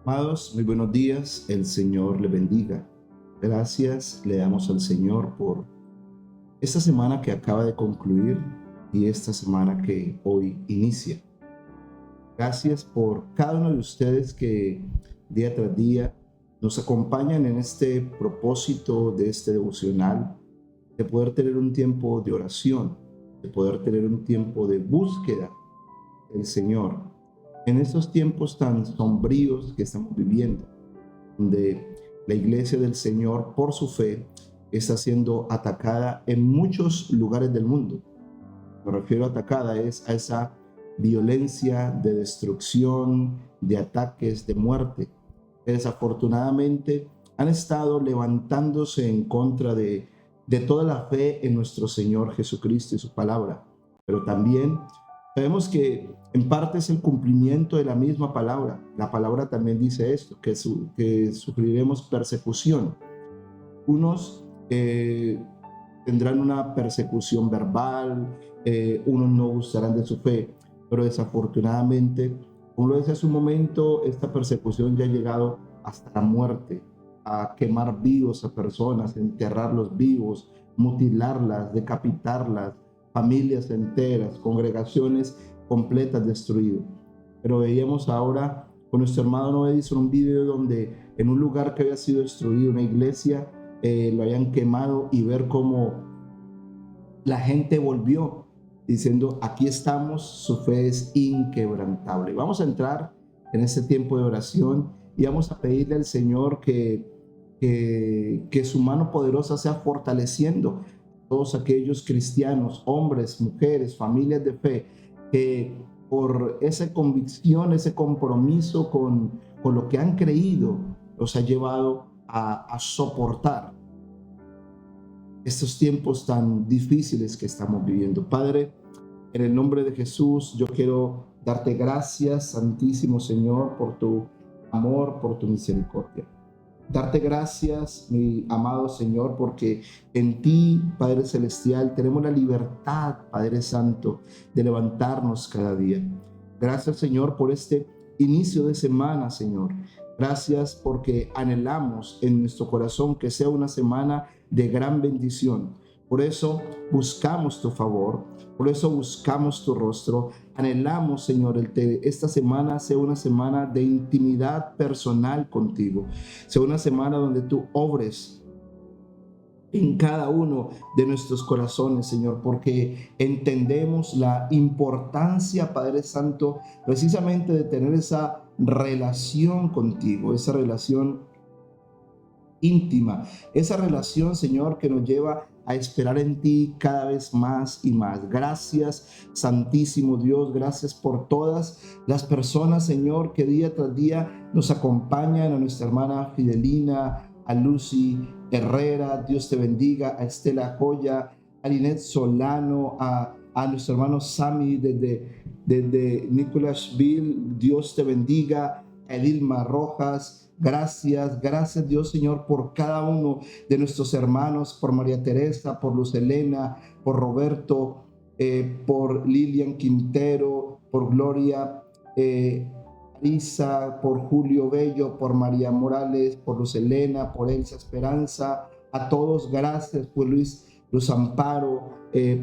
Amados, muy buenos días, el Señor le bendiga. Gracias le damos al Señor por esta semana que acaba de concluir y esta semana que hoy inicia. Gracias por cada uno de ustedes que día tras día nos acompañan en este propósito de este devocional, de poder tener un tiempo de oración, de poder tener un tiempo de búsqueda del Señor en estos tiempos tan sombríos que estamos viviendo, donde la iglesia del Señor, por su fe, está siendo atacada en muchos lugares del mundo. Me refiero a atacada es a esa violencia de destrucción, de ataques, de muerte, que desafortunadamente han estado levantándose en contra de toda la fe en nuestro Señor Jesucristo y su palabra. Pero también sabemos que en parte es el cumplimiento de la misma palabra. La palabra también dice esto, que sufriremos persecución. Unos tendrán una persecución verbal, unos no gustarán de su fe, pero desafortunadamente, como lo decía hace un momento, esta persecución ya ha llegado hasta la muerte, a quemar vivos a personas, enterrarlos vivos, mutilarlas, decapitarlas, familias enteras, congregaciones completas destruidas. Pero veíamos ahora con nuestro hermano Noé hizo un video donde en un lugar que había sido destruido, una iglesia, lo habían quemado, y ver cómo la gente volvió diciendo: aquí estamos, su fe es inquebrantable. Vamos a entrar en este tiempo de oración y vamos a pedirle al Señor que su mano poderosa sea fortaleciendo a todos aquellos cristianos, hombres, mujeres, familias de fe, que por esa convicción, ese compromiso con lo que han creído, los ha llevado a soportar estos tiempos tan difíciles que estamos viviendo. Padre, en el nombre de Jesús, yo quiero darte gracias, Santísimo Señor, por tu amor, por tu misericordia. Darte gracias, mi amado Señor, porque en ti, Padre Celestial, tenemos la libertad, Padre Santo, de levantarnos cada día. Gracias, Señor, por este inicio de semana, Señor. Gracias porque anhelamos en nuestro corazón que sea una semana de gran bendición. Por eso buscamos tu favor, por eso buscamos tu rostro. Anhelamos, Señor, esta semana sea una semana de intimidad personal contigo. Sea una semana donde tú obres en cada uno de nuestros corazones, Señor, porque entendemos la importancia, Padre Santo, precisamente de tener esa relación contigo, esa relación íntima, esa relación, Señor, que nos lleva a esperar en ti cada vez más y más. Gracias, Santísimo Dios, gracias por todas las personas, Señor, que día tras día nos acompañan, a nuestra hermana Fidelina, a Lucy Herrera, Dios te bendiga, a Estela Joya, a Linet Solano, a nuestro hermano Sammy desde Nicholasville, Dios te bendiga, a Edilma Rojas. Gracias Dios, Señor, por cada uno de nuestros hermanos, por María Teresa, por Luz Elena, por Roberto, por Lilian Quintero, por Gloria Isa, por Julio Bello, por María Morales, por Luz Elena, por Elsa Esperanza. A todos, gracias, por Luis Amparo,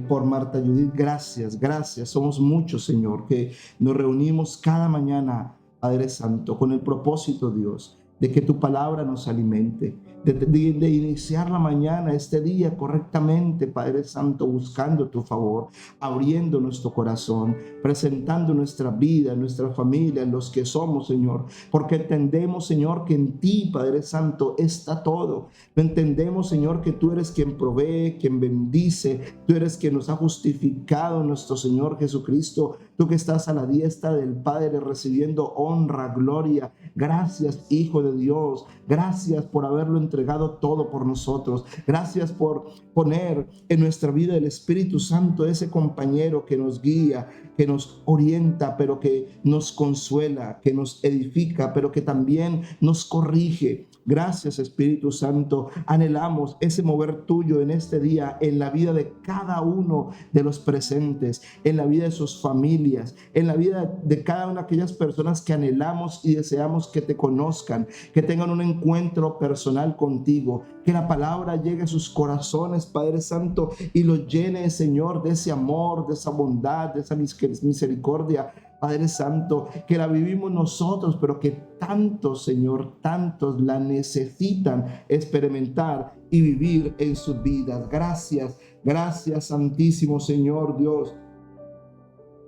por Marta Judith, gracias. Somos muchos, Señor, que nos reunimos cada mañana, Padre Santo, con el propósito, Dios, de que tu palabra nos alimente, de iniciar la mañana, este día correctamente, Padre Santo, buscando tu favor, abriendo nuestro corazón, presentando nuestra vida, nuestra familia, los que somos, Señor, porque entendemos, Señor, que en ti, Padre Santo, está todo. Entendemos, Señor, que tú eres quien provee, quien bendice, tú eres quien nos ha justificado, nuestro Señor Jesucristo, tú que estás a la diestra del Padre recibiendo honra, gloria. Gracias, Hijo de Dios. Gracias por haberlo entregado todo por nosotros. Gracias por poner en nuestra vida el Espíritu Santo, ese compañero que nos guía, que nos orienta, pero que nos consuela, que nos edifica, pero que también nos corrige. Gracias, Espíritu Santo. Anhelamos ese mover tuyo en este día, en la vida de cada uno de los presentes, en la vida de sus familias, familias, en la vida de cada una de aquellas personas que anhelamos y deseamos que te conozcan, que tengan un encuentro personal contigo, que la palabra llegue a sus corazones, Padre Santo, y los llene, Señor, de ese amor, de esa bondad, de esa misericordia, Padre Santo, que la vivimos nosotros, pero que tantos, Señor, tantos la necesitan experimentar y vivir en sus vidas. Gracias, gracias, Santísimo Señor Dios,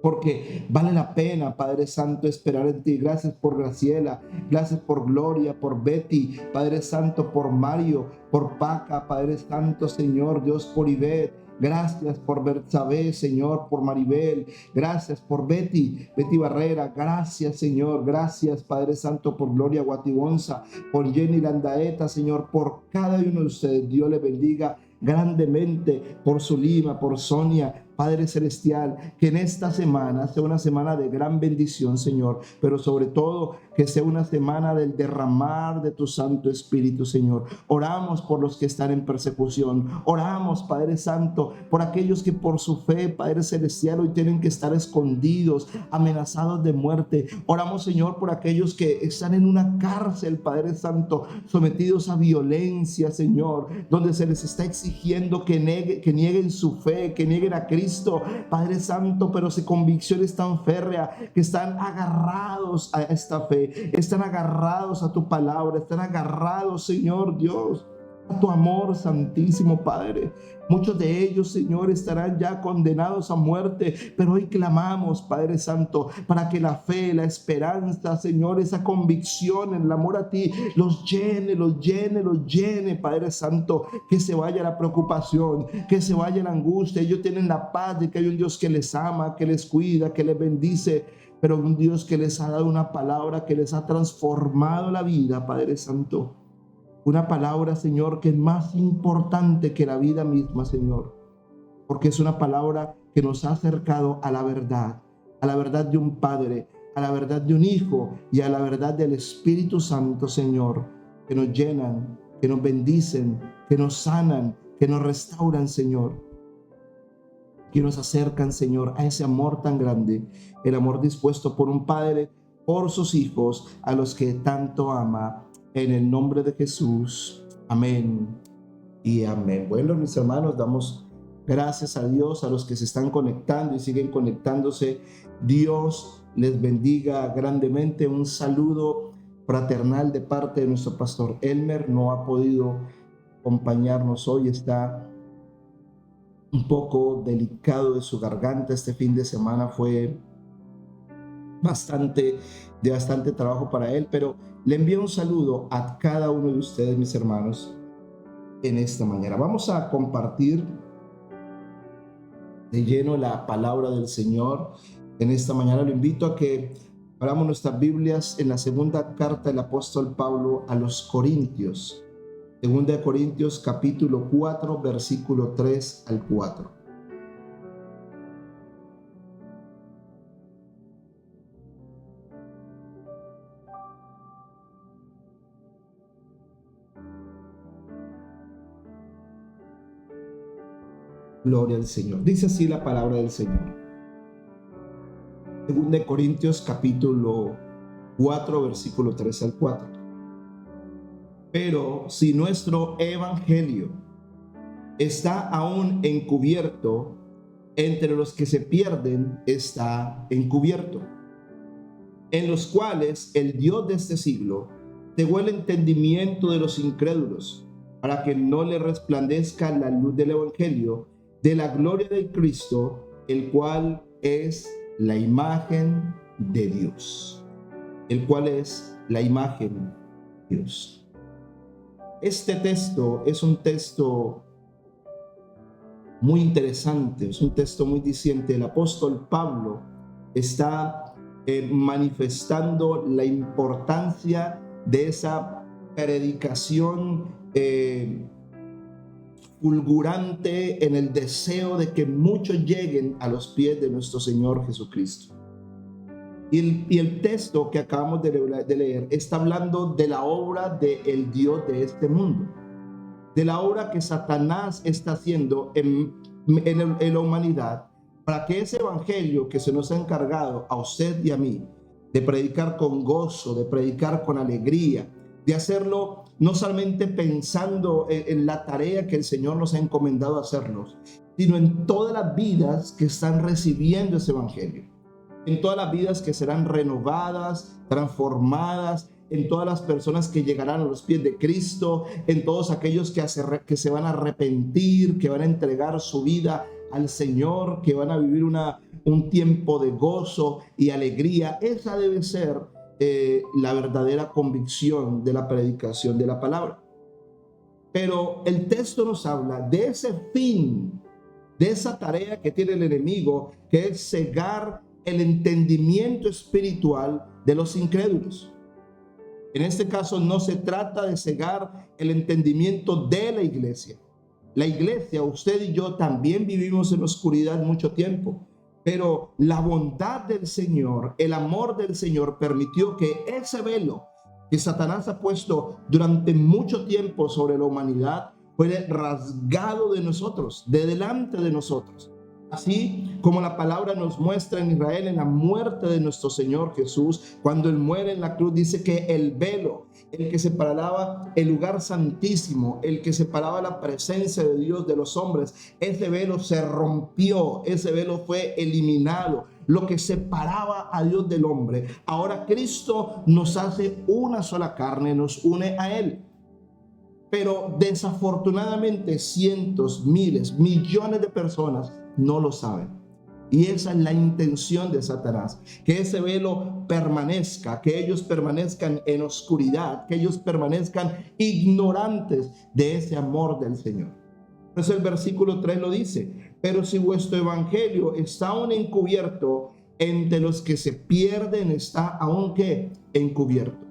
porque vale la pena, Padre Santo, esperar en ti. Gracias por Graciela, gracias por Gloria, por Betty, Padre Santo, por Mario, por Paca, Padre Santo, Señor Dios, por Ivette. Gracias por Bertzabé, Señor, por Maribel. Gracias por Betty Barrera. Gracias, Señor. Gracias, Padre Santo, por Gloria Guatibonza, por Jenny Landaeta, Señor, por cada uno de ustedes. Dios le bendiga grandemente, por Zulima, por Sonia, Padre Celestial, que en esta semana sea una semana de gran bendición, Señor, pero sobre todo que sea una semana del derramar de tu Santo Espíritu, Señor. Oramos por los que están en persecución. Oramos, Padre Santo, por aquellos que por su fe, Padre Celestial, hoy tienen que estar escondidos, amenazados de muerte. Oramos, Señor, por aquellos que están en una cárcel, Padre Santo, sometidos a violencia, Señor, donde se les está exigiendo que nieguen su fe, que nieguen a Cristo, Padre Santo, pero su convicción es tan férrea que están agarrados a esta fe, están agarrados a tu palabra, están agarrados, Señor Dios, a tu amor, Santísimo Padre. Muchos de ellos, Señor, estarán ya condenados a muerte, pero hoy clamamos, Padre Santo, para que la fe, la esperanza, Señor, esa convicción, el amor a ti, los llene, Padre Santo, que se vaya la preocupación, que se vaya la angustia. Ellos tienen la paz de que hay un Dios que les ama, que les cuida, que les bendice, pero un Dios que les ha dado una palabra que les ha transformado la vida, Padre Santo. Una palabra, Señor, que es más importante que la vida misma, Señor, porque es una palabra que nos ha acercado a la verdad de un Padre, a la verdad de un Hijo y a la verdad del Espíritu Santo, Señor, que nos llenan, que nos bendicen, que nos sanan, que nos restauran, Señor, que nos acercan, Señor, a ese amor tan grande, el amor dispuesto por un Padre, por sus hijos, a los que tanto ama. En el nombre de Jesús, amén y amén. Bueno, mis hermanos, damos gracias a Dios, a los que se están conectando y siguen conectándose. Dios les bendiga grandemente. Un saludo fraternal de parte de nuestro pastor Elmer. No ha podido acompañarnos hoy, está un poco delicado de su garganta. Este fin de semana fue bastante trabajo para él, pero le envío un saludo a cada uno de ustedes, mis hermanos, en esta mañana. Vamos a compartir de lleno la palabra del Señor en esta mañana. Lo invito a que abramos nuestras Biblias en la segunda carta del apóstol Pablo a los Corintios. Segunda de Corintios, capítulo 4, versículo 3 al 4. Gloria al Señor. Dice así la palabra del Señor. Segunda de Corintios, capítulo 4, versículo 3 al 4. Pero si nuestro evangelio está aún encubierto, entre los que se pierden está encubierto, en los cuales el Dios de este siglo cegó el entendimiento de los incrédulos, para que no le resplandezca la luz del evangelio de la gloria de Cristo, el cual es la imagen de Dios. El cual es la imagen de Dios. Este texto es un texto muy interesante, es un texto muy diciente. El apóstol Pablo está manifestando la importancia de esa predicación fulgurante en el deseo de que muchos lleguen a los pies de nuestro Señor Jesucristo. Y el texto que acabamos de leer está hablando de la obra del Dios de este mundo, de la obra que Satanás está haciendo en la humanidad para que ese evangelio que se nos ha encargado a usted y a mí, de predicar con gozo, de predicar con alegría, de hacerlo no solamente pensando en la tarea que el Señor nos ha encomendado a hacernos, sino en todas las vidas que están recibiendo ese evangelio, en todas las vidas que serán renovadas, transformadas, en todas las personas que llegarán a los pies de Cristo, en todos aquellos que se van a arrepentir, que van a entregar su vida al Señor, que van a vivir un tiempo de gozo y alegría. Esa debe ser la verdadera convicción de la predicación de la palabra. Pero el texto nos habla de ese fin, de esa tarea que tiene el enemigo, que es cegar el entendimiento espiritual de los incrédulos. En este caso no se trata de cegar el entendimiento de la iglesia. La iglesia, usted y yo también vivimos en oscuridad mucho tiempo, pero la bondad del Señor, el amor del Señor permitió que ese velo que Satanás ha puesto durante mucho tiempo sobre la humanidad fuera rasgado de nosotros, de delante de nosotros. Así como la palabra nos muestra en Israel en la muerte de nuestro Señor Jesús, cuando Él muere en la cruz, dice que el velo, el que separaba el lugar santísimo, el que separaba la presencia de Dios de los hombres, ese velo se rompió, ese velo fue eliminado, lo que separaba a Dios del hombre. Ahora Cristo nos hace una sola carne, nos une a Él. Pero desafortunadamente cientos, miles, millones de personas no lo saben. Y esa es la intención de Satanás, que ese velo permanezca, que ellos permanezcan en oscuridad, que ellos permanezcan ignorantes de ese amor del Señor. Entonces el versículo 3 lo dice: pero si vuestro evangelio está aún encubierto, entre los que se pierden está aún ¿qué? Encubierto.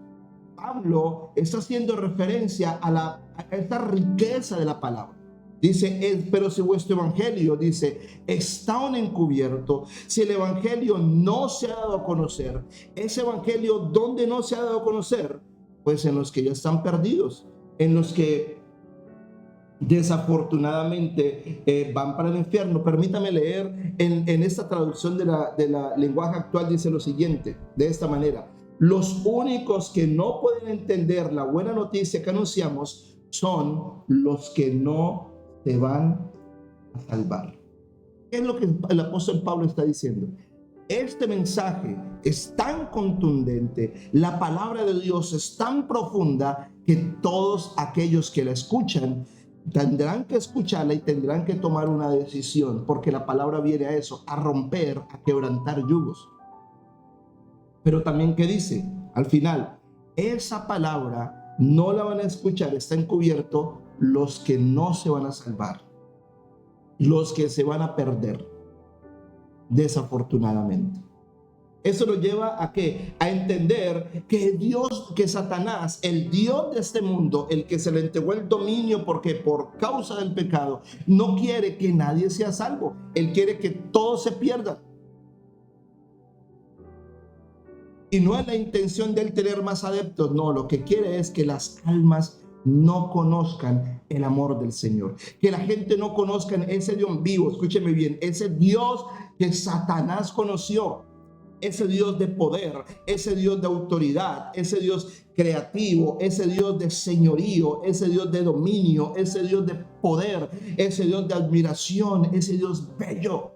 Pablo está haciendo referencia a esta riqueza de la palabra. Dice, pero si vuestro evangelio, dice, está aún encubierto, si el evangelio no se ha dado a conocer, ese evangelio, ¿dónde no se ha dado a conocer? Pues en los que ya están perdidos, en los que desafortunadamente van para el infierno. Permítame leer en esta traducción de la lenguaje actual, dice lo siguiente, de esta manera: los únicos que no pueden entender la buena noticia que anunciamos son los que no se van a salvar. ¿Qué es lo que el apóstol Pablo está diciendo? Este mensaje es tan contundente, la palabra de Dios es tan profunda, que todos aquellos que la escuchan tendrán que escucharla y tendrán que tomar una decisión, porque la palabra viene a eso, a romper, a quebrantar yugos. Pero también, ¿qué dice? Al final, esa palabra no la van a escuchar, está encubierto los que no se van a salvar, los que se van a perder, desafortunadamente. Eso lo lleva a ¿qué? A entender que Dios, que Satanás, el Dios de este mundo, el que se le entregó el dominio porque por causa del pecado, no quiere que nadie sea salvo. Él quiere que todos se pierdan. Y no es la intención de él tener más adeptos, no, lo que quiere es que las almas no conozcan el amor del Señor, que la gente no conozca ese Dios vivo, escúcheme bien, ese Dios que Satanás conoció, ese Dios de poder, ese Dios de autoridad, ese Dios creativo, ese Dios de señorío, ese Dios de dominio, ese Dios de poder, ese Dios de admiración, ese Dios bello,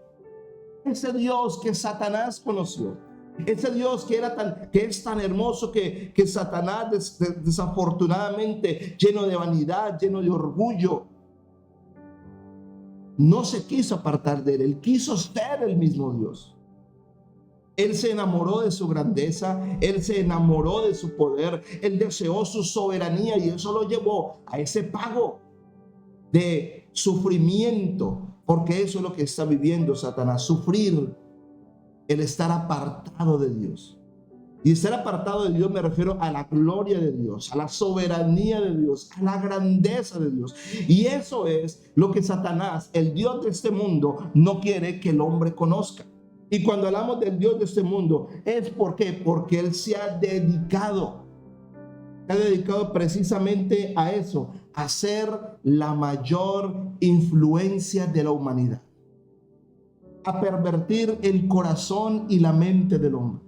ese Dios que Satanás conoció. Ese Dios que es tan hermoso que Satanás desafortunadamente, lleno de vanidad, lleno de orgullo, no se quiso apartar de él. Él quiso ser el mismo Dios. Él se enamoró de su grandeza, él se enamoró de su poder, él deseó su soberanía, y eso lo llevó a ese pago de sufrimiento, porque eso es lo que está viviendo Satanás, sufrir, el estar apartado de Dios. Y estar apartado de Dios me refiero a la gloria de Dios, a la soberanía de Dios, a la grandeza de Dios. Y eso es lo que Satanás, el Dios de este mundo, no quiere que el hombre conozca. Y cuando hablamos del Dios de este mundo, es porque él se ha dedicado precisamente a eso, a ser la mayor influencia de la humanidad. a pervertir el corazón y la mente del hombre,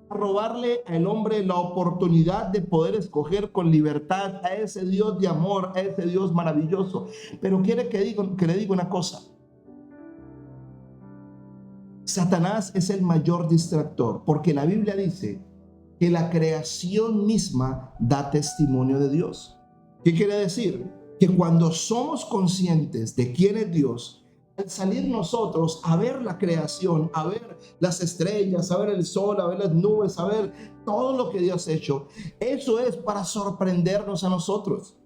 a robarle al hombre la oportunidad de poder escoger con libertad a ese Dios de amor, a ese Dios maravilloso. Pero quiere que le diga una cosa: Satanás es el mayor distractor, porque la Biblia dice que la creación misma da testimonio de Dios. ¿Qué quiere decir? Que cuando somos conscientes de quién es Dios, al salir nosotros a ver la creación, a ver las estrellas, a ver el sol, a ver las nubes, a ver todo lo que Dios ha hecho, eso es para sorprendernos a nosotros.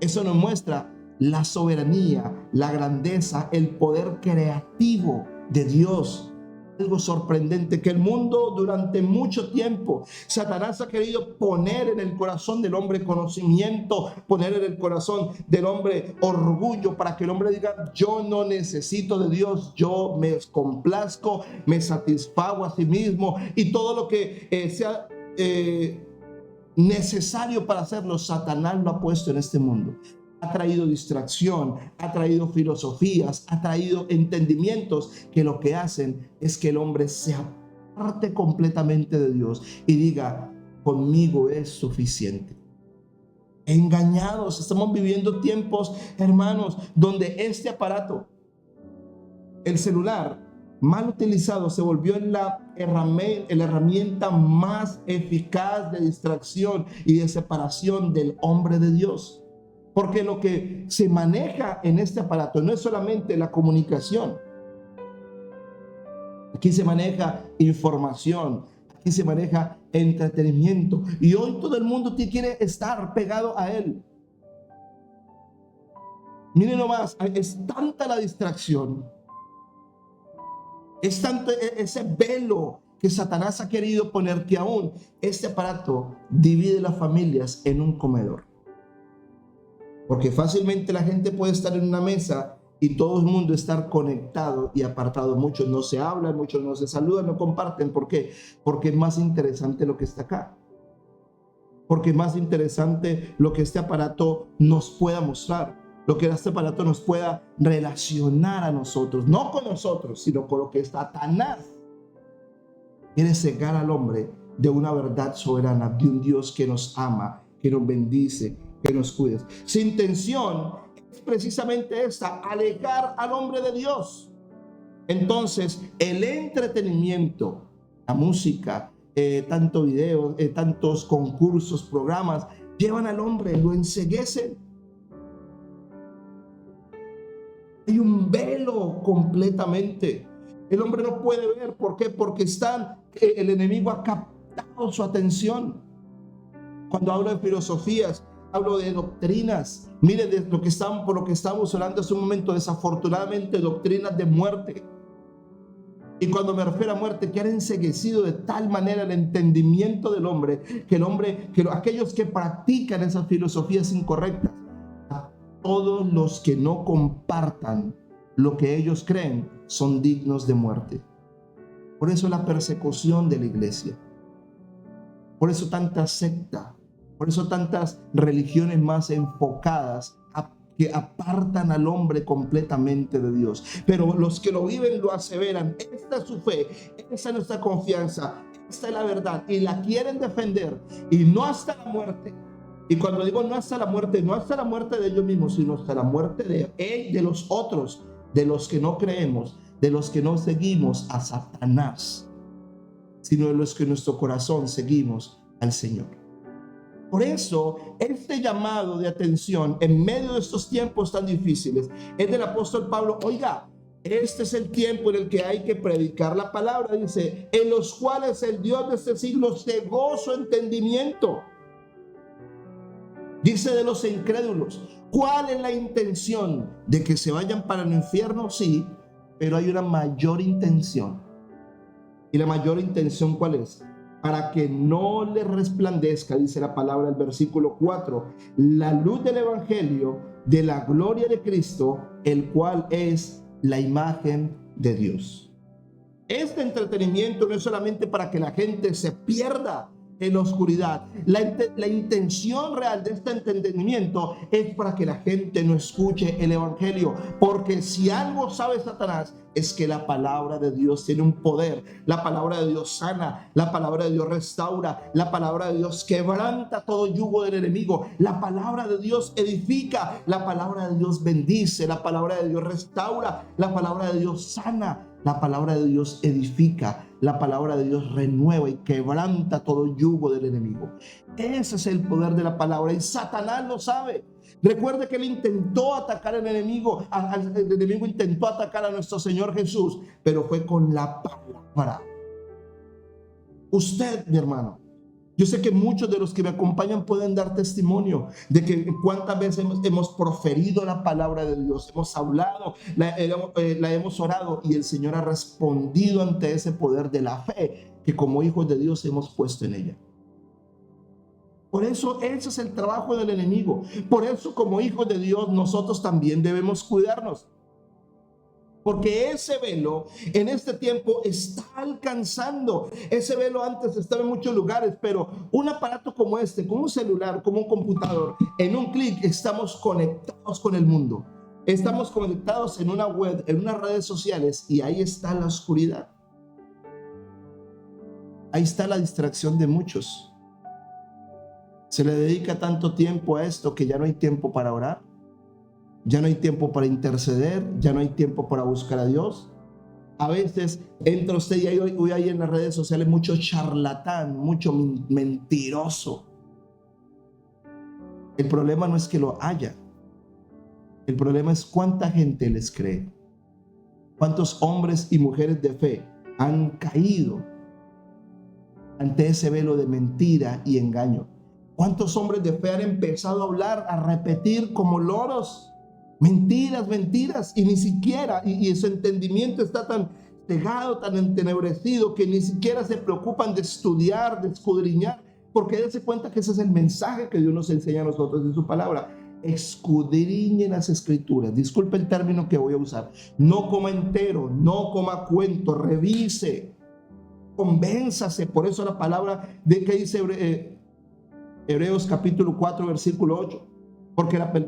Eso nos muestra la soberanía, la grandeza, el poder creativo de Dios. Algo sorprendente que el mundo durante mucho tiempo, Satanás ha querido poner en el corazón del hombre conocimiento, poner en el corazón del hombre orgullo, para que el hombre diga: yo no necesito de Dios, yo me complazco, me satisfago a sí mismo, y todo lo que sea necesario para hacerlo, Satanás lo ha puesto en este mundo. Ha traído distracción, ha traído filosofías, ha traído entendimientos que lo que hacen es que el hombre se aparte completamente de Dios y diga: conmigo es suficiente. Engañados, estamos viviendo tiempos, hermanos, donde este aparato, el celular, mal utilizado, se volvió en la herramienta más eficaz de distracción y de separación del hombre de Dios. Porque lo que se maneja en este aparato no es solamente la comunicación. Aquí se maneja información, aquí se maneja entretenimiento. Y hoy todo el mundo quiere estar pegado a él. Miren nomás, es tanta la distracción, es tanto ese velo que Satanás ha querido poner, que aún este aparato divide las familias en un comedor. Porque fácilmente la gente puede estar en una mesa y todo el mundo estar conectado y apartado. Muchos no se hablan, muchos no se saludan, no comparten. ¿Por qué? Porque es más interesante lo que está acá. Porque es más interesante lo que este aparato nos pueda mostrar, lo que este aparato nos pueda relacionar a nosotros, no con nosotros, sino con lo que Satanás quiere cegar al hombre de una verdad soberana, de un Dios que nos ama, que nos bendice, que nos cuide. Su intención es precisamente esta: alejar al hombre de Dios. Entonces, el entretenimiento, la música, tanto videos, tantos concursos, programas, llevan al hombre, lo enceguecen. Hay un velo completamente. El hombre no puede ver. ¿Por qué? Porque el enemigo ha captado su atención. Cuando hablo de filosofías, hablo de doctrinas. Mire, por lo que estamos hablando hace un momento, desafortunadamente, doctrinas de muerte. Y cuando me refiero a muerte, que han enceguecido de tal manera el entendimiento del hombre, que aquellos que practican esas filosofías incorrectas, a todos los que no compartan lo que ellos creen, son dignos de muerte. Por eso la persecución de la iglesia. Por eso tanta secta. Por eso tantas religiones más enfocadas que apartan al hombre completamente de Dios. Pero los que lo viven lo aseveran. Esta es su fe, esta es nuestra confianza, esta es la verdad, y la quieren defender, y no hasta la muerte. Y cuando digo no hasta la muerte, no hasta la muerte de ellos mismos, sino hasta la muerte de los otros, de los que no creemos, de los que no seguimos a Satanás, sino de los que en nuestro corazón seguimos al Señor. Por eso, este llamado de atención en medio de estos tiempos tan difíciles es del apóstol Pablo. Oiga, este es el tiempo en el que hay que predicar la palabra, dice, en los cuales el Dios de este siglo cegó su entendimiento. Dice de los incrédulos. ¿Cuál es la intención? ¿De que se vayan para el infierno? Sí, pero hay una mayor intención. ¿Y la mayor intención cuál es? Para que no le resplandezca, dice la palabra del versículo 4, la luz del evangelio de la gloria de Cristo, el cual es la imagen de Dios. Este entretenimiento no es solamente para que la gente se pierda en la oscuridad. La intención real de este entendimiento es para que la gente no escuche el evangelio, porque si algo sabe Satanás es que la palabra de Dios tiene un poder. La palabra de Dios sana, la palabra de Dios restaura, la palabra de Dios quebranta todo yugo del enemigo, la palabra de Dios edifica, la palabra de Dios bendice, la palabra de Dios restaura, la palabra de Dios sana, la palabra de Dios edifica, la palabra de Dios renueva y quebranta todo yugo del enemigo. Ese es el poder de la palabra y Satanás lo sabe. Recuerde que él intentó atacar al enemigo, el enemigo intentó atacar a nuestro Señor Jesús, pero fue con la palabra. Usted, mi hermano, yo sé que muchos de los que me acompañan pueden dar testimonio de que cuántas veces hemos proferido la palabra de Dios, hemos hablado, la hemos orado y el Señor ha respondido ante ese poder de la fe que como hijos de Dios hemos puesto en ella. Por eso ese es el trabajo del enemigo. Por eso como hijos de Dios nosotros también debemos cuidarnos. Porque ese velo en este tiempo está alcanzando. Ese velo antes estaba en muchos lugares, pero un aparato como este, como un celular, como un computador, en un clic estamos conectados con el mundo. Estamos conectados en una web, en unas redes sociales y ahí está la oscuridad. Ahí está la distracción de muchos. Se le dedica tanto tiempo a esto que ya no hay tiempo para orar, ya no hay tiempo para interceder, ya no hay tiempo para buscar a Dios. A veces entra usted y hoy hay en las redes sociales mucho charlatán, mucho mentiroso. El problema no es que lo haya, el problema es cuánta gente les cree, cuántos hombres y mujeres de fe han caído ante ese velo de mentira y engaño. ¿Cuántos hombres de fe han empezado a hablar, a repetir como loros? Mentiras, mentiras, y ni siquiera, y su entendimiento está tan cegado, tan entenebrecido, que ni siquiera se preocupan de estudiar, de escudriñar, porque dense cuenta que ese es el mensaje que Dios nos enseña a nosotros en su palabra. Escudriñen las escrituras, disculpe el término que voy a usar, no coma entero, no coma cuento, revise, convénzase. Por eso la palabra de que dice Hebreos capítulo 4 versículo 8,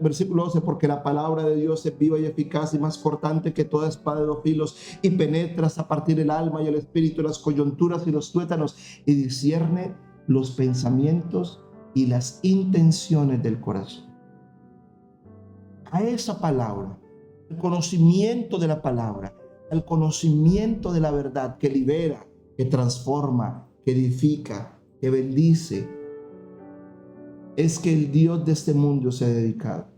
versículo 12, porque la palabra de Dios es viva y eficaz y más cortante que toda espada de dos filos y penetra hasta partir el alma y el espíritu, las coyunturas y los tuétanos y discierne los pensamientos y las intenciones del corazón. A esa palabra, el conocimiento de la palabra, el conocimiento de la verdad que libera, que transforma, que edifica, que bendice, es que el Dios de este mundo se ha dedicado.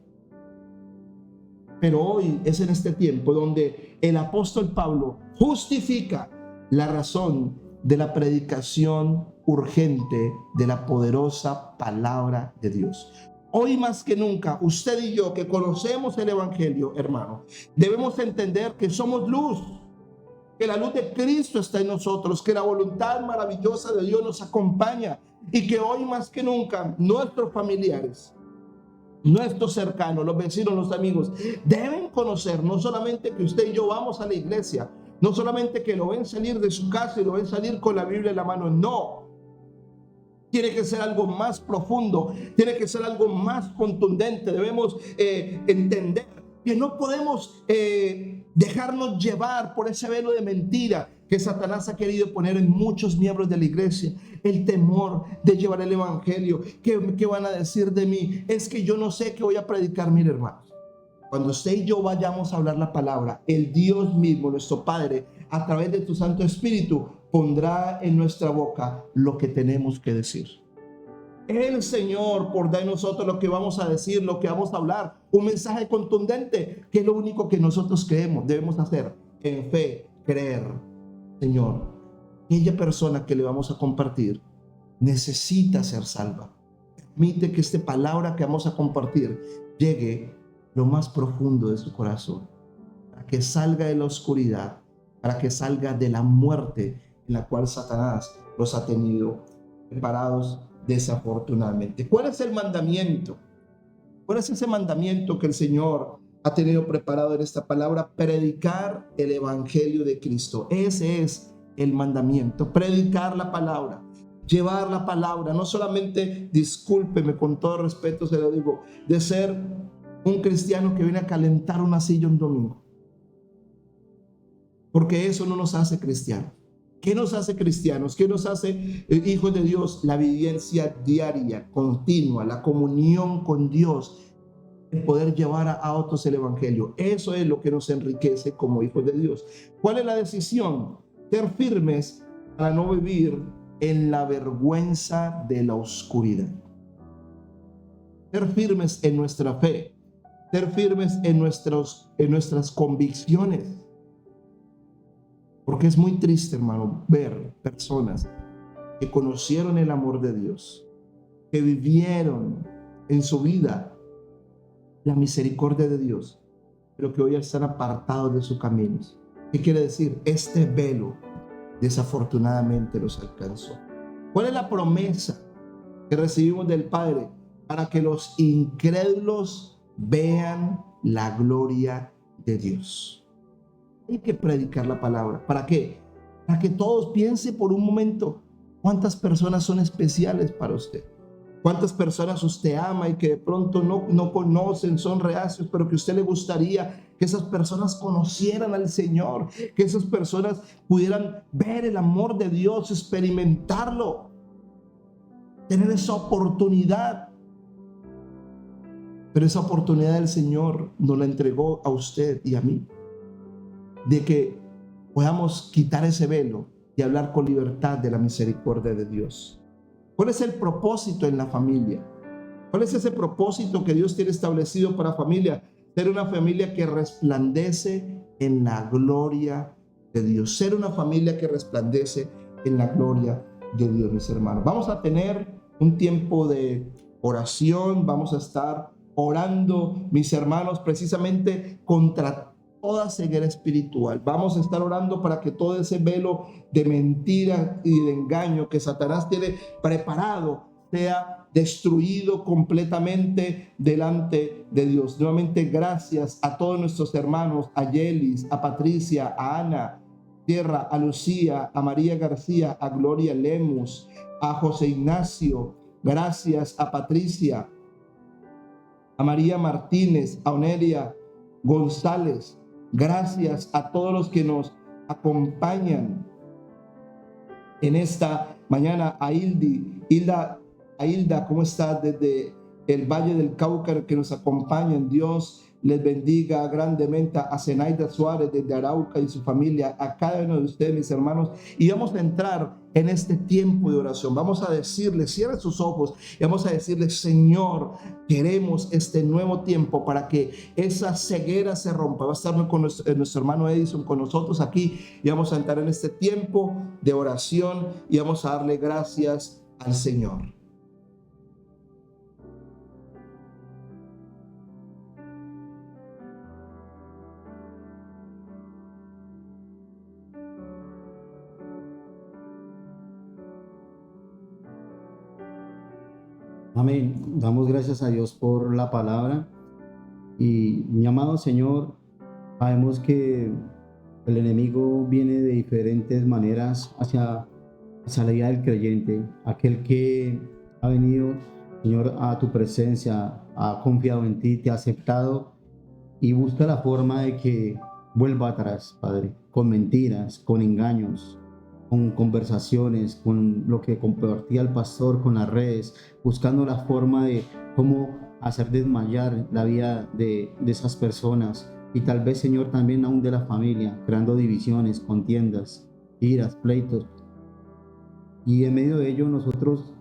Pero hoy es en este tiempo donde el apóstol Pablo justifica la razón de la predicación urgente de la poderosa palabra de Dios. Hoy más que nunca, usted y yo que conocemos el evangelio, hermano, debemos entender que somos luz, que la luz de Cristo está en nosotros, que la voluntad maravillosa de Dios nos acompaña y que hoy más que nunca nuestros familiares, nuestros cercanos, los vecinos, los amigos deben conocer no solamente que usted y yo vamos a la iglesia, no solamente que lo ven salir de su casa y lo ven salir con la Biblia en la mano, no. Tiene que ser algo más profundo, tiene que ser algo más contundente. Debemos entender que no podemos dejarnos llevar por ese velo de mentira que Satanás ha querido poner en muchos miembros de la iglesia. El temor de llevar el evangelio. ¿Qué van a decir de mí? Es que yo no sé qué voy a predicar, mire hermanos. Cuando usted y yo vayamos a hablar la palabra, el Dios mismo, nuestro Padre, a través de tu Santo Espíritu, pondrá en nuestra boca lo que tenemos que decir. El Señor pondrá en nosotros lo que vamos a decir, lo que vamos a hablar, un mensaje contundente, que es lo único que nosotros debemos hacer en fe, creer. Señor, aquella persona que le vamos a compartir necesita ser salva. Permite que esta palabra que vamos a compartir llegue lo más profundo de su corazón, para que salga de la oscuridad, para que salga de la muerte en la cual Satanás los ha tenido preparados desafortunadamente. ¿Cuál es el mandamiento? ¿Cuál es ese mandamiento que el Señor ha tenido preparado en esta palabra? Predicar el evangelio de Cristo. Ese es el mandamiento, predicar la palabra. llevar la palabra, no solamente, discúlpeme, con todo respeto se lo digo, de ser un cristiano que viene a calentar una silla un domingo, porque eso no nos hace cristianos. ¿Qué nos hace cristianos? ¿Qué nos hace hijos de Dios? La vivencia diaria, continua, la comunión con Dios, el poder llevar a otros el evangelio. Eso es lo que nos enriquece como hijos de Dios. ¿Cuál es la decisión? Ser firmes para no vivir en la vergüenza de la oscuridad. Ser firmes en nuestra fe, ser firmes en nuestras convicciones. Porque es muy triste, hermano, ver personas que conocieron el amor de Dios, que vivieron en su vida la misericordia de Dios, pero que hoy están apartados de sus caminos. ¿Qué quiere decir? Este velo desafortunadamente los alcanzó. ¿Cuál es la promesa que recibimos del Padre? Para que los incrédulos vean la gloria de Dios. Hay que predicar la palabra. ¿Para qué? Para que todos piensen por un momento cuántas personas son especiales para usted. Cuántas personas usted ama y que de pronto no conocen, son reacios, pero que a usted le gustaría que esas personas conocieran al Señor, que esas personas pudieran ver el amor de Dios, experimentarlo, tener esa oportunidad. Pero esa oportunidad el Señor nos la entregó a usted y a mí, de que podamos quitar ese velo y hablar con libertad de la misericordia de Dios. ¿Cuál es el propósito en la familia? ¿Cuál es ese propósito que Dios tiene establecido para la familia? Ser una familia que resplandece en la gloria de Dios. Ser una familia que resplandece en la gloria de Dios, mis hermanos. Vamos a tener un tiempo de oración. Vamos a estar orando, mis hermanos, precisamente contra toda ceguera espiritual. Vamos a estar orando para que todo ese velo de mentira y de engaño que Satanás tiene preparado sea destruido completamente delante de Dios. Nuevamente, gracias a todos nuestros hermanos, a Yelis, a Patricia, a Ana Tierra, a Lucía, a María García, a Gloria Lemus, a José Ignacio. Gracias a Patricia, a María Martínez, a Onelia González. Gracias a todos los que nos acompañan en esta mañana. A Hilda, ¿cómo está? Desde el Valle del Cauca, que nos acompañan. Dios les bendiga grandemente. A Zenaida Suárez desde Arauca y su familia, a cada uno de ustedes, mis hermanos. Y vamos a entrar en este tiempo de oración. Vamos a decirle, cierren sus ojos y vamos a decirle: Señor, queremos este nuevo tiempo para que esa ceguera se rompa. Va a estar con nuestro hermano Edison con nosotros aquí y vamos a entrar en este tiempo de oración y vamos a darle gracias al Señor. Amén. Damos gracias a Dios por la palabra. Y mi amado Señor, sabemos que el enemigo viene de diferentes maneras hacia la vida del creyente. Aquel que ha venido, Señor, a tu presencia, ha confiado en ti, te ha aceptado y busca la forma de que vuelva atrás, Padre, con mentiras, con engaños, con conversaciones, con lo que compartía el pastor, con las redes, buscando la forma de cómo hacer desmayar la vida de esas personas y tal vez, Señor, también aún de la familia, creando divisiones, contiendas, iras, pleitos. Y en medio de ello nosotros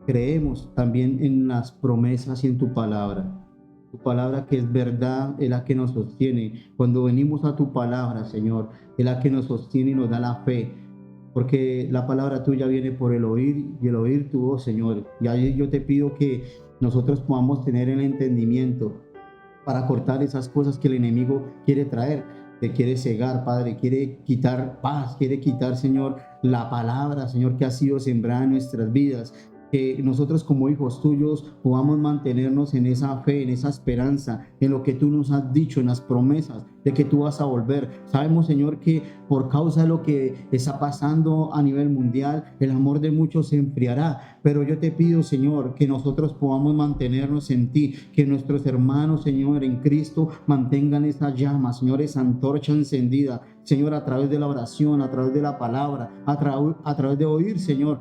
creemos también en las promesas y en tu palabra. Tu palabra, que es verdad, es la que nos sostiene. Cuando venimos a tu palabra, Señor, es la que nos sostiene y nos da la fe. Porque la palabra tuya viene por el oír y el oír tu voz, Señor. Y ahí yo te pido que nosotros podamos tener el entendimiento para cortar esas cosas que el enemigo quiere traer, que quiere cegar, Padre, quiere quitar paz, quiere quitar, Señor, la palabra, Señor, que ha sido sembrada en nuestras vidas. Que nosotros como hijos tuyos podamos mantenernos en esa fe, en esa esperanza, en lo que tú nos has dicho, en las promesas, de que tú vas a volver. Sabemos, Señor, que por causa de lo que está pasando a nivel mundial, el amor de muchos se enfriará. Pero yo te pido, Señor, que nosotros podamos mantenernos en ti, que nuestros hermanos, Señor, en Cristo mantengan esa llama, Señor, esa antorcha encendida, Señor, a través de la oración, a través de la palabra, a través de oír, Señor,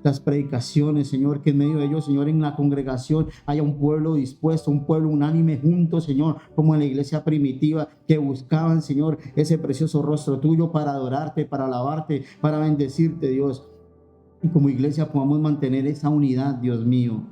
las predicaciones, Señor, que en medio de ellos, Señor, en la congregación haya un pueblo dispuesto, un pueblo unánime junto, Señor, como en la iglesia primitiva, que buscaban, Señor, ese precioso rostro tuyo para adorarte, para alabarte, para bendecirte, Dios. Y como iglesia podamos mantener esa unidad, Dios mío.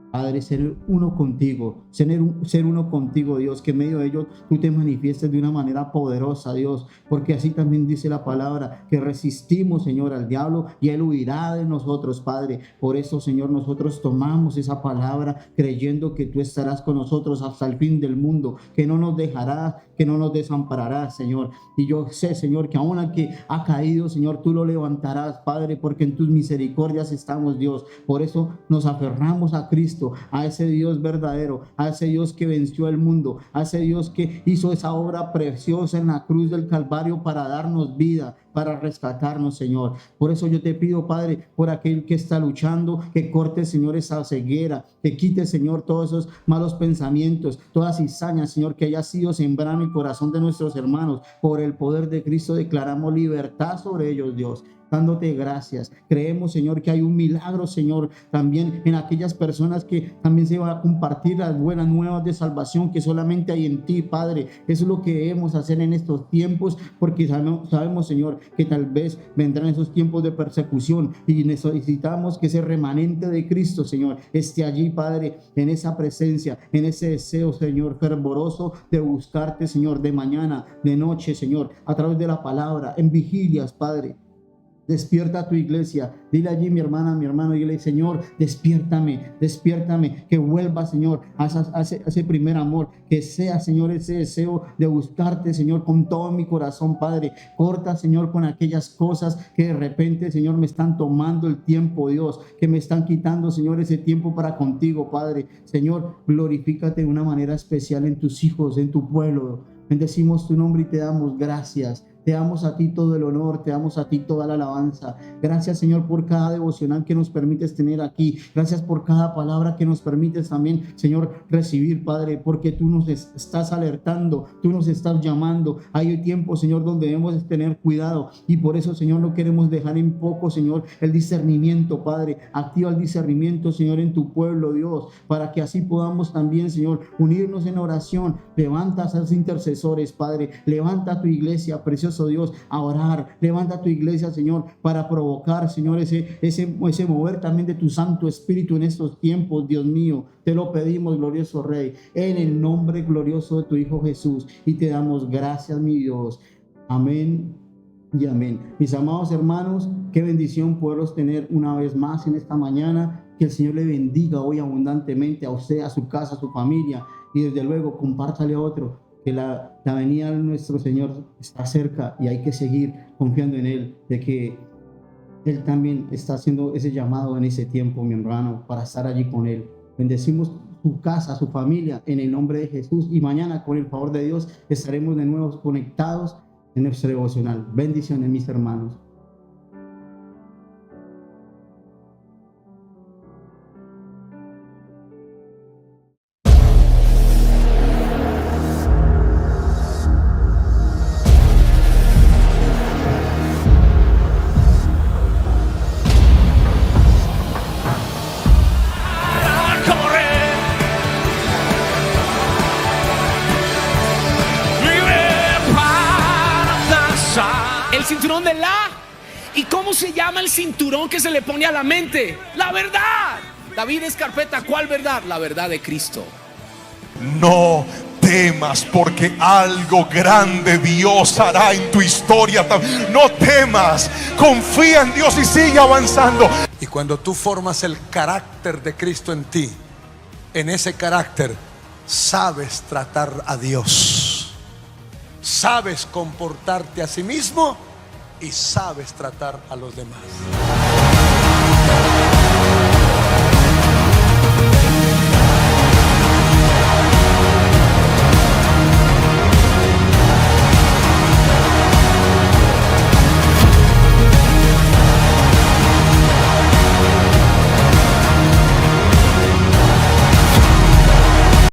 Padre, ser uno contigo, ser uno contigo, Dios, que en medio de ellos tú te manifiestes de una manera poderosa, Dios, porque así también dice la palabra, que resistimos, Señor, al diablo y él huirá de nosotros, Padre. Por eso, Señor, nosotros tomamos esa palabra creyendo que tú estarás con nosotros hasta el fin del mundo, que no nos dejarás, que no nos desampararás, Señor. Y yo sé, Señor, que aún al que ha caído, Señor, tú lo levantarás, Padre, porque en tus misericordias estamos, Dios. Por eso nos aferramos a Cristo, a ese Dios verdadero, a ese Dios que venció el mundo, a ese Dios que hizo esa obra preciosa en la cruz del Calvario para darnos vida, para rescatarnos, Señor. Por eso yo te pido, Padre, por aquel que está luchando, que corte, Señor, esa ceguera, que quite, Señor, todos esos malos pensamientos, todas cizañas, Señor, que haya sido sembrado en el corazón de nuestros hermanos. Por el poder de Cristo declaramos libertad sobre ellos, Dios, dándote gracias. Creemos, Señor, que hay un milagro, Señor, también en aquellas personas que también se van a compartir las buenas nuevas de salvación que solamente hay en ti, Padre. Eso es lo que debemos hacer en estos tiempos, porque sabemos, Señor, que tal vez vendrán esos tiempos de persecución y necesitamos que ese remanente de Cristo, Señor, esté allí, Padre, en esa presencia, en ese deseo, Señor, fervoroso de buscarte, Señor, de mañana, de noche, Señor, a través de la palabra, en vigilias, Padre. Despierta a tu iglesia. Dile allí, mi hermana, mi hermano, dile, Señor, despiértame, que vuelva, Señor, a ese primer amor, que sea, Señor, ese deseo de buscarte, Señor, con todo mi corazón, Padre. Corta, Señor, con aquellas cosas que de repente, Señor, me están tomando el tiempo, Dios, que me están quitando, Señor, ese tiempo para contigo, Padre. Señor, glorifícate de una manera especial en tus hijos, en tu pueblo. Bendecimos tu nombre y te damos gracias. Te damos a ti todo el honor, te damos a ti toda la alabanza. Gracias, Señor, por cada devocional que nos permites tener aquí. Gracias por cada palabra que nos permites también, Señor, recibir, Padre, porque tú nos estás alertando, tú nos estás llamando. Hay tiempo, Señor, donde debemos tener cuidado y por eso, Señor, no queremos dejar en poco, Señor, el discernimiento, Padre. Activa el discernimiento, Señor, en tu pueblo, Dios, para que así podamos también, Señor, unirnos en oración. Levanta a esos intercesores, Padre. Levanta a tu iglesia, precioso Dios, a orar. Levanta tu iglesia, Señor, para provocar, Señor, ese mover también de tu Santo Espíritu en estos tiempos, Dios mío. Te lo pedimos, glorioso Rey, en el nombre glorioso de tu Hijo Jesús, y te damos gracias, mi Dios. Amén y amén. Mis amados hermanos, qué bendición poderlos tener una vez más en esta mañana. Que el Señor le bendiga hoy abundantemente a usted, a su casa, a su familia, y desde luego compártale a otro que la venida de nuestro Señor está cerca y hay que seguir confiando en Él, de que Él también está haciendo ese llamado en ese tiempo, mi hermano, para estar allí con Él. Bendecimos su casa, su familia, en el nombre de Jesús, y mañana, con el favor de Dios, estaremos de nuevo conectados en nuestro devocional. Bendiciones, mis hermanos. Cinturón de ¿y cómo se llama el cinturón que se le pone a la mente? La verdad. David Escarpeta, ¿cuál verdad? La verdad de Cristo. No temas, porque algo grande Dios hará en tu historia. No temas, confía en Dios y sigue avanzando. Y cuando tú formas el carácter de Cristo en ti, en ese carácter sabes tratar a Dios, sabes comportarte a sí mismo y sabes tratar a los demás.